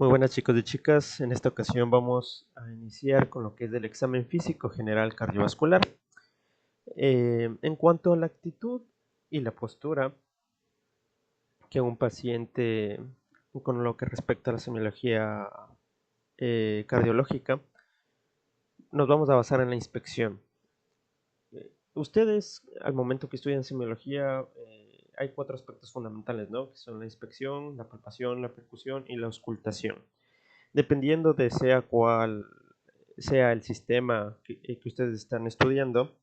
Muy buenas chicos y chicas, en esta ocasión vamos a iniciar con lo que es el examen físico general cardiovascular. En cuanto a la actitud y la postura que un paciente con lo que respecta a la semiología cardiológica, nos vamos a basar en la inspección. Ustedes, al momento que estudian semiología, hay cuatro aspectos fundamentales, ¿no? Que son la inspección, la palpación, la percusión y la auscultación. Dependiendo de sea cuál sea el sistema que ustedes están estudiando,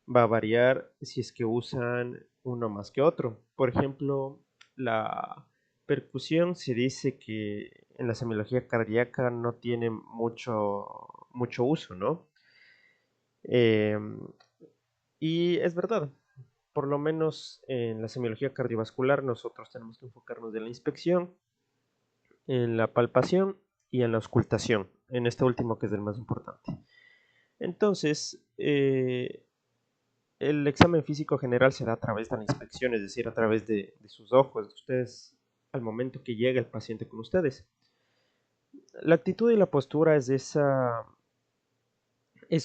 va a variar si es que usan uno más que otro. Por ejemplo, la percusión se dice que en la semiología cardíaca no tiene mucho uso, ¿no? Eh, y es verdad, por lo menos en la semiología cardiovascular nosotros tenemos que enfocarnos en la inspección, en la palpación y en la auscultación, en este último que es el más importante. Entonces, el examen físico general se da a través de la inspección, es decir, a través de sus ojos, de ustedes, al momento que llega el paciente con ustedes. La actitud y la postura es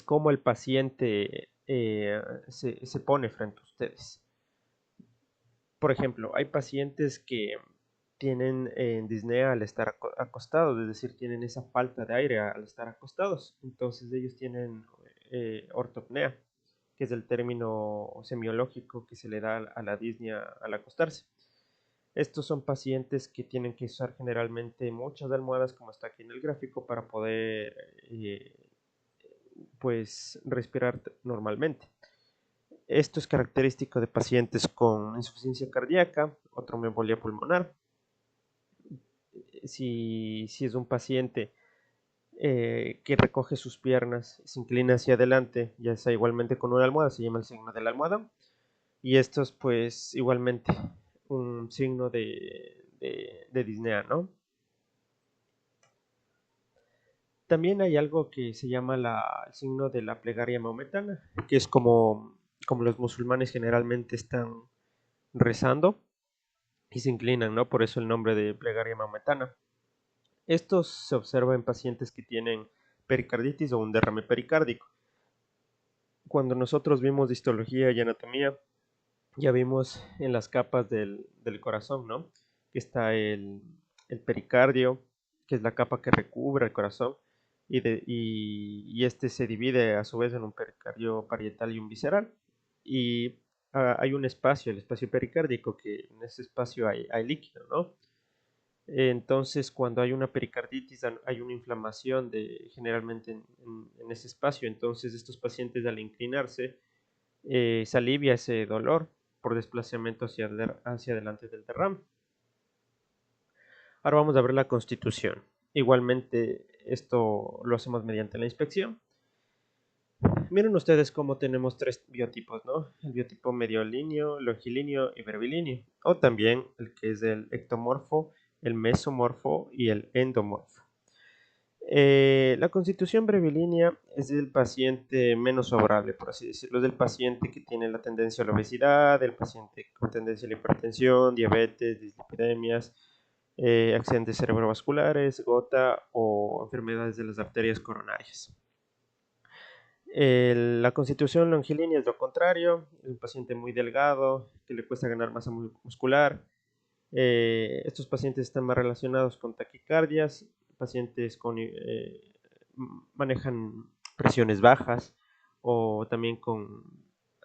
como el paciente se pone frente a ustedes. Por ejemplo, hay pacientes que tienen disnea al estar acostados, es decir, tienen esa falta de aire al estar acostados. Entonces ellos tienen ortopnea, que es el término semiológico que se le da a la disnea al acostarse. Estos son pacientes que tienen que usar generalmente muchas almohadas, como está aquí en el gráfico, para poder pues respirar normalmente. Esto es característico de pacientes con insuficiencia cardíaca o tromboembolia pulmonar. Si es un paciente que recoge sus piernas, se inclina hacia adelante, ya sea igualmente con una almohada, se llama el signo de la almohada. Y esto es pues igualmente un signo de disnea, ¿no? También hay algo que se llama el signo de la plegaria maometana, que es como los musulmanes generalmente están rezando y se inclinan, ¿no? Por eso el nombre de plegaria maometana. Esto se observa en pacientes que tienen pericarditis o un derrame pericárdico. Cuando nosotros vimos histología y anatomía, ya vimos en las capas del corazón, ¿no? Que está el pericardio, que es la capa que recubre el corazón, y este se divide a su vez en un pericardio parietal y un visceral. Y hay un espacio, el espacio pericárdico, que en ese espacio hay líquido, ¿no? Entonces, cuando hay una pericarditis, hay una inflamación generalmente en ese espacio. Entonces, estos pacientes al inclinarse, se alivia ese dolor por desplazamiento hacia adelante del derrame. Ahora vamos a ver la constitución. Igualmente, esto lo hacemos mediante la inspección. Miren ustedes cómo tenemos tres biotipos, ¿no? El biotipo mediolíneo, longilíneo y brevilíneo. O también el que es el ectomorfo, el mesomorfo y el endomorfo. La constitución brevilínea es del paciente menos favorable, por así decirlo, es del paciente que tiene la tendencia a la obesidad, del paciente con tendencia a la hipertensión, diabetes, dislipidemias, accidentes cerebrovasculares, gota o enfermedades de las arterias coronarias. La constitución longilínea es lo contrario, es un paciente muy delgado, que le cuesta ganar masa muscular. Estos pacientes están más relacionados con taquicardias, pacientes manejan presiones bajas o también con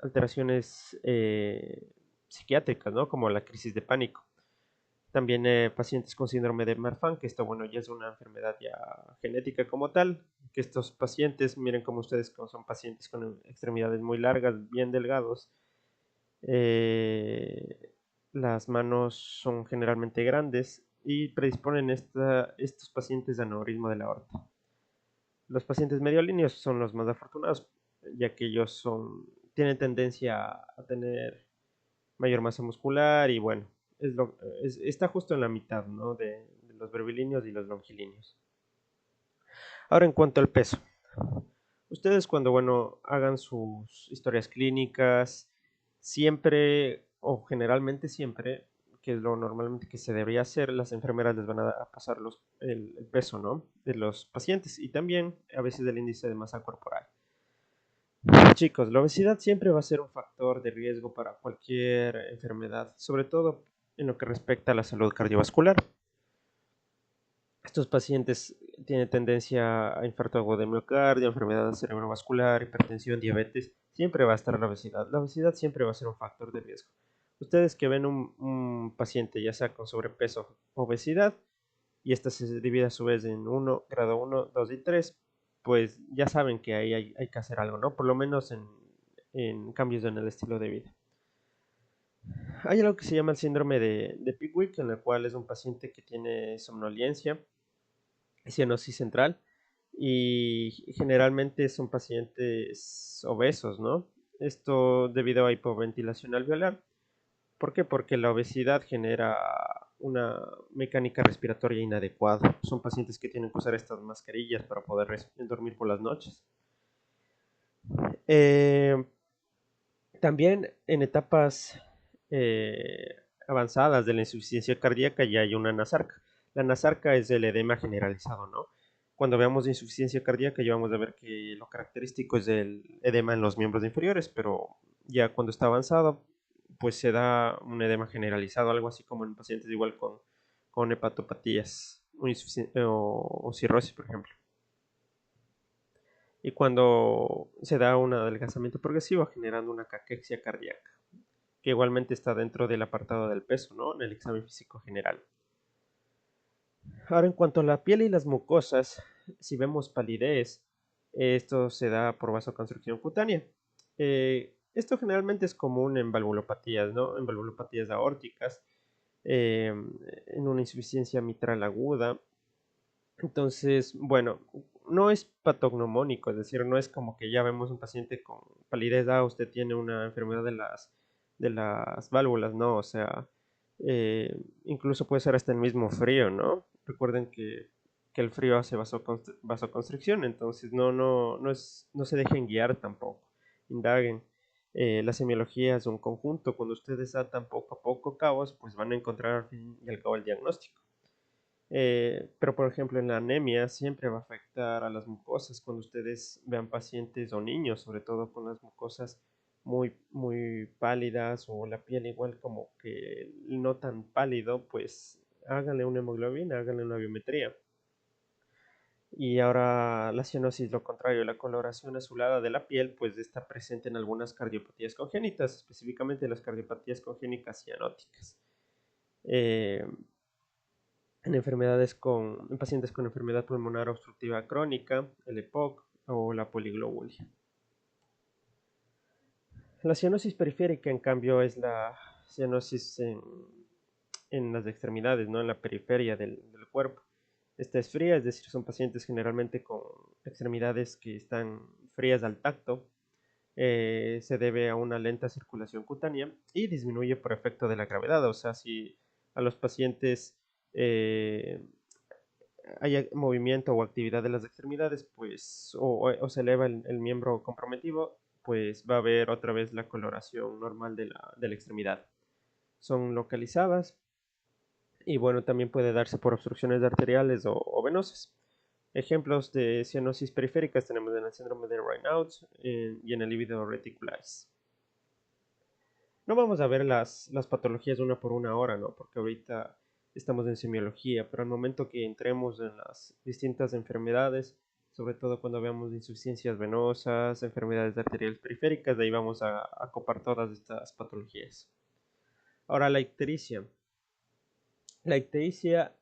alteraciones psiquiátricas, ¿no? Como la crisis de pánico. También pacientes con síndrome de Marfan, que esto, bueno, ya es una enfermedad ya genética como tal, que estos pacientes, miren como ustedes son pacientes con extremidades muy largas, bien delgados, las manos son generalmente grandes y predisponen estos pacientes a aneurisma de la aorta. Los pacientes mediolíneos son los más afortunados, ya que ellos tienen tendencia a tener mayor masa muscular y bueno, está justo en la mitad, ¿no? de los brevilíneos y los longilíneos. Ahora en cuanto al peso. Ustedes cuando, bueno, hagan sus historias clínicas, siempre o generalmente siempre que es lo normalmente que se debería hacer, las enfermeras les van a pasar el peso, ¿no? De los pacientes y también a veces el índice de masa corporal. Chicos, la obesidad siempre va a ser un factor de riesgo para cualquier enfermedad, sobre todo en lo que respecta a la salud cardiovascular. Estos pacientes tienen tendencia a infarto agudo de miocardio, enfermedad cerebrovascular, hipertensión, diabetes. Siempre va a estar la obesidad. La obesidad siempre va a ser un factor de riesgo. Ustedes que ven un paciente ya sea con sobrepeso o obesidad, y esta se divide a su vez en grado 1, 2 y 3, pues ya saben que ahí hay que hacer algo, ¿no? Por lo menos en cambios en el estilo de vida. Hay algo que se llama el síndrome de Pickwick, en el cual es un paciente que tiene somnolencia, cianosis central, y generalmente son pacientes obesos, ¿no? Esto debido a hipoventilación alveolar. ¿Por qué? Porque la obesidad genera una mecánica respiratoria inadecuada. Son pacientes que tienen que usar estas mascarillas para poder dormir por las noches. Eh, También en etapas avanzadas de la insuficiencia cardíaca ya hay una NASARC. La NASARC es el edema generalizado, ¿no? Cuando veamos insuficiencia cardíaca ya vamos a ver que lo característico es el edema en los miembros inferiores, pero ya cuando está avanzado, pues se da un edema generalizado, algo así como en pacientes igual con hepatopatías o cirrosis, por ejemplo. Y cuando se da un adelgazamiento progresivo generando una caquexia cardíaca, que igualmente está dentro del apartado del peso, ¿no? En el examen físico general. Ahora, en cuanto a la piel y las mucosas, si vemos palidez, esto se da por vasoconstricción cutánea. Esto generalmente es común en valvulopatías, ¿no? En valvulopatías aórticas, en una insuficiencia mitral aguda. Entonces, bueno, no es patognomónico, es decir, no es como que ya vemos un paciente con palidez, usted tiene una enfermedad de las válvulas, ¿no? O sea, incluso puede ser hasta el mismo frío, ¿no? Recuerden que el frío hace vasoconstricción, entonces no se dejen guiar tampoco, indaguen. La semiología es un conjunto, cuando ustedes atan poco a poco cabos, pues van a encontrar al fin y al cabo el diagnóstico. Pero por ejemplo en la anemia siempre va a afectar a las mucosas. Cuando ustedes vean pacientes o niños, sobre todo con las mucosas muy pálidas o la piel igual como que no tan pálido, pues háganle una hemoglobina, háganle una biometría. Y ahora la cianosis, lo contrario, la coloración azulada de la piel, pues está presente en algunas cardiopatías congénitas, específicamente las cardiopatías congénitas cianóticas. Eh, en pacientes con enfermedad pulmonar obstructiva crónica, el EPOC o la poliglobulia. La cianosis periférica, en cambio, es la cianosis en las extremidades, ¿no? En la periferia del cuerpo. Esta es fría, es decir, son pacientes generalmente con extremidades que están frías al tacto. Se debe a una lenta circulación cutánea y disminuye por efecto de la gravedad. O sea, si a los pacientes eh, hay movimiento o actividad de las extremidades, pues, o se eleva el miembro comprometido, pues va a haber otra vez la coloración normal de la extremidad. Son localizadas y bueno, también puede darse por obstrucciones arteriales o venosas. Ejemplos de cianosis periféricas tenemos en el síndrome de Raynaud y en el lívido reticularis. No vamos a ver las patologías una por una hora, ¿no? Porque ahorita estamos en semiología, pero al momento que entremos en las distintas enfermedades, sobre todo cuando veamos insuficiencias venosas, enfermedades arteriales periféricas, de ahí vamos a copar todas estas patologías. Ahora, la ictericia. La ictericia,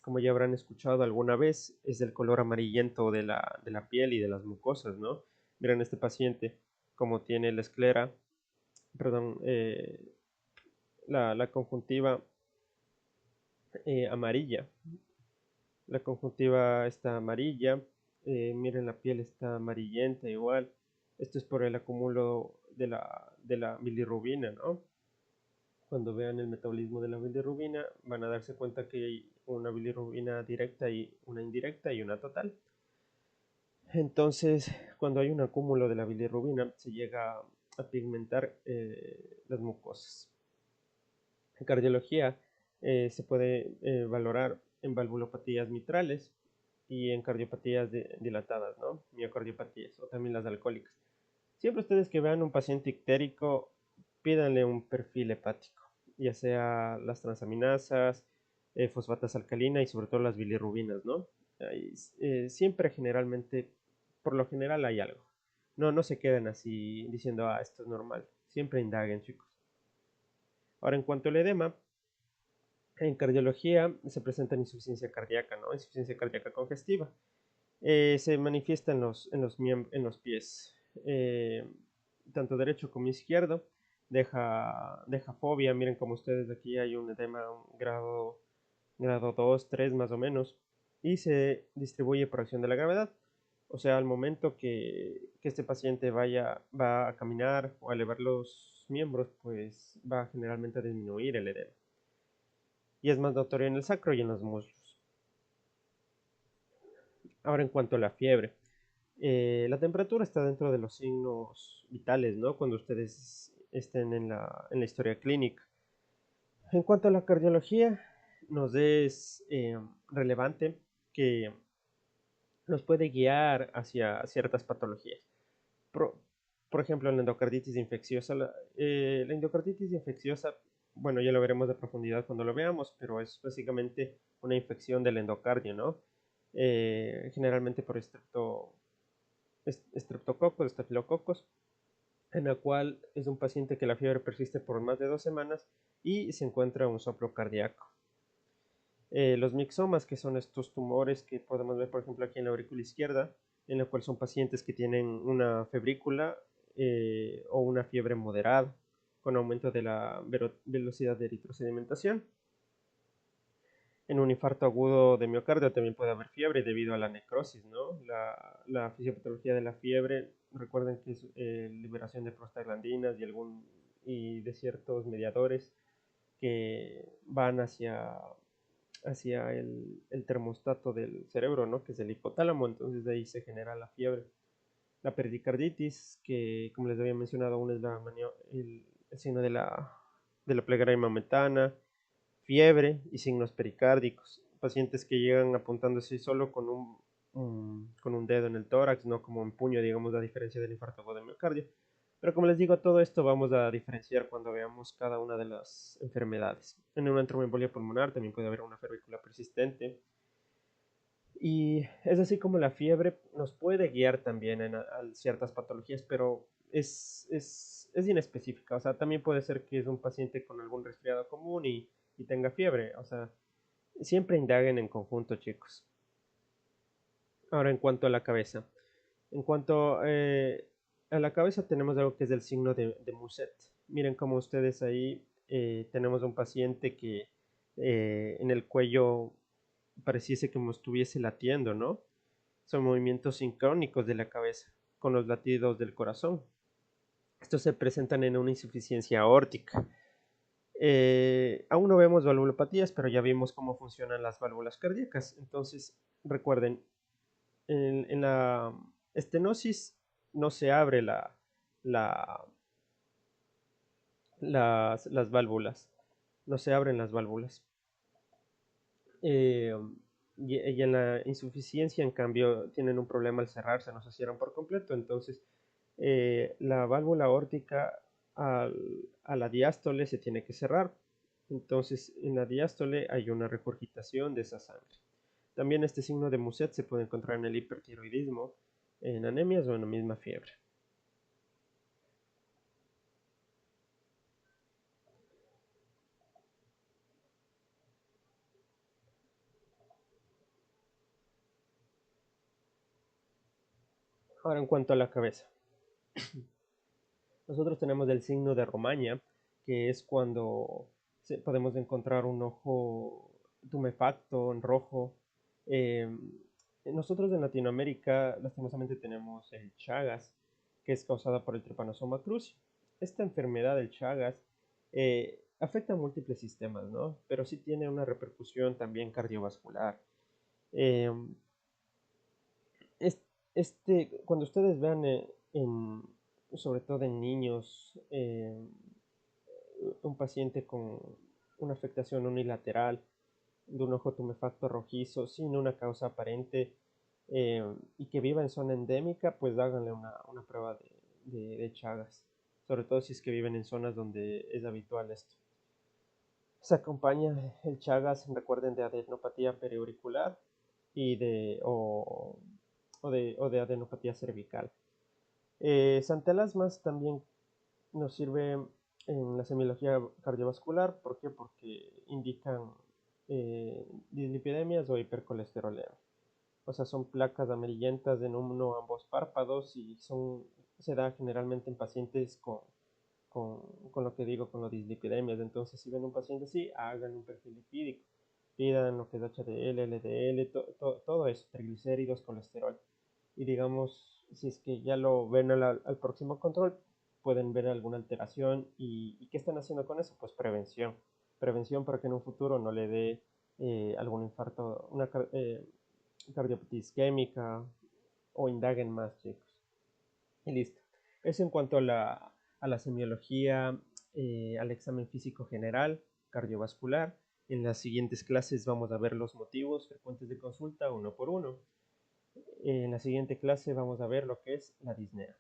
como ya habrán escuchado alguna vez, es del color amarillento de la piel y de las mucosas, ¿no? Miren este paciente, como tiene la esclera, perdón, la conjuntiva amarilla. La conjuntiva está amarilla. Miren, la piel está amarillenta igual. Esto es por el acúmulo de la bilirrubina, ¿no? Cuando vean el metabolismo de la bilirrubina, van a darse cuenta que hay una bilirrubina directa y una indirecta y una total. Entonces, cuando hay un acúmulo de la bilirrubina, se llega a pigmentar las mucosas. En cardiología se puede valorar en valvulopatías mitrales y en cardiopatías dilatadas, ¿no? Miocardiopatías o también las alcohólicas. Siempre ustedes que vean un paciente ictérico, pídanle un perfil hepático, ya sea las transaminasas, fosfatas alcalina y sobre todo las bilirrubinas, ¿no? Ahí, siempre generalmente, por lo general hay algo. No, no se queden así diciendo, ah, esto es normal. Siempre indaguen, chicos. Ahora, en cuanto al edema, en cardiología se presenta en insuficiencia cardíaca, ¿no? Insuficiencia cardíaca congestiva. Se manifiesta en los pies, tanto derecho como izquierdo. Deja fobia. Miren como ustedes aquí hay un edema grado 2 3 más o menos. Y se distribuye por acción de la gravedad. O sea, al momento que este paciente va a caminar o a elevar los miembros, pues va generalmente a disminuir el edema. Y es más notorio en el sacro y en los muslos. Ahora, en cuanto a la fiebre, la temperatura está dentro de los signos vitales, ¿no? Cuando ustedes estén en la historia clínica. En cuanto a la cardiología, nos es relevante que nos puede guiar hacia ciertas patologías. Por, por ejemplo, la endocarditis infecciosa. La endocarditis infecciosa, bueno, ya lo veremos de profundidad cuando lo veamos, pero es básicamente una infección del endocardio, ¿no? Generalmente por estreptococos, estafilococos, en la cual es un paciente que la fiebre persiste por más de 2 semanas y se encuentra un soplo cardíaco. Los mixomas, que son estos tumores que podemos ver, por ejemplo, aquí en la aurícula izquierda, en la cual son pacientes que tienen una febrícula o una fiebre moderada con aumento de la velocidad de eritrosedimentación. En un infarto agudo de miocardio también puede haber fiebre debido a la necrosis, ¿no? La fisiopatología de la fiebre, recuerden que es liberación de prostaglandinas y de ciertos mediadores que van hacia el termostato del cerebro, ¿no? Que es el hipotálamo, entonces de ahí se genera la fiebre. La pericarditis, que como les había mencionado, aún es el signo de la plegaria mametana, fiebre y signos pericárdicos. Pacientes que llegan apuntándose solo con un dedo en el tórax, no como un puño, digamos, a diferencia del infarto agudo de miocardio. Pero como les digo, todo esto vamos a diferenciar cuando veamos cada una de las enfermedades. En una tromboembolia pulmonar también puede haber una febrícula persistente. Y es así como la fiebre nos puede guiar también a ciertas patologías, pero es inespecífica. O sea, también puede ser que es un paciente con algún resfriado común y tenga fiebre. O sea, siempre indaguen en conjunto, chicos. Ahora, en cuanto a la cabeza. En cuanto a la cabeza, tenemos algo que es el signo de Muset. Miren como ustedes ahí tenemos un paciente que en el cuello pareciese como estuviese latiendo, ¿no? Son movimientos sincrónicos de la cabeza con los latidos del corazón. Estos se presentan en una insuficiencia aórtica. Aún no vemos valvulopatías, pero ya vimos cómo funcionan las válvulas cardíacas. Entonces, recuerden, en la estenosis no se abre la, las válvulas, no se abren las válvulas. Eh, y en la insuficiencia, en cambio, tienen un problema al cerrarse, no se cierran por completo. Entonces, la válvula aórtica a la diástole se tiene que cerrar. Entonces, en la diástole hay una regurgitación de esa sangre. También este signo de Muset se puede encontrar en el hipertiroidismo, en anemias o en la misma fiebre. Ahora, en cuanto a la cabeza, nosotros tenemos el signo de Romaña, que es cuando podemos encontrar un ojo tumefacto, en rojo. Eh, Nosotros en Latinoamérica, lastimosamente, tenemos el Chagas, que es causada por el Trypanosoma cruzi. Esta enfermedad del Chagas afecta a múltiples sistemas, ¿no? Pero sí tiene una repercusión también cardiovascular. Eh, es- cuando ustedes vean sobre todo en niños, un paciente una afectación unilateral de un ojo tumefacto rojizo sin una causa aparente y que viva en zona endémica, pues háganle una prueba de Chagas, sobre todo si es que viven en zonas donde es habitual esto. Se acompaña el Chagas, recuerden, de adenopatía periauricular y de adenopatía cervical. Santelasmas también nos sirve en la semiología cardiovascular. ¿Por qué? Porque indican dislipidemias o hipercolesterolema. O sea, son placas amarillentas en uno o ambos párpados y se da generalmente en pacientes con, con lo que digo, con las dislipidemias. Entonces, si ven un paciente así, hagan un perfil lipídico. Pidan lo que es HDL, LDL, todo eso, triglicéridos, colesterol. Y digamos, si es que ya lo ven al próximo control, pueden ver alguna alteración. ¿Y qué están haciendo con eso? Pues prevención. Prevención para que en un futuro no le dé algún infarto, una cardiopatía isquémica o indaguen más, chicos. Y listo. Eso en cuanto a la semiología, al examen físico general, cardiovascular. En las siguientes clases vamos a ver los motivos frecuentes de consulta uno por uno. En la siguiente clase vamos a ver lo que es la disnea.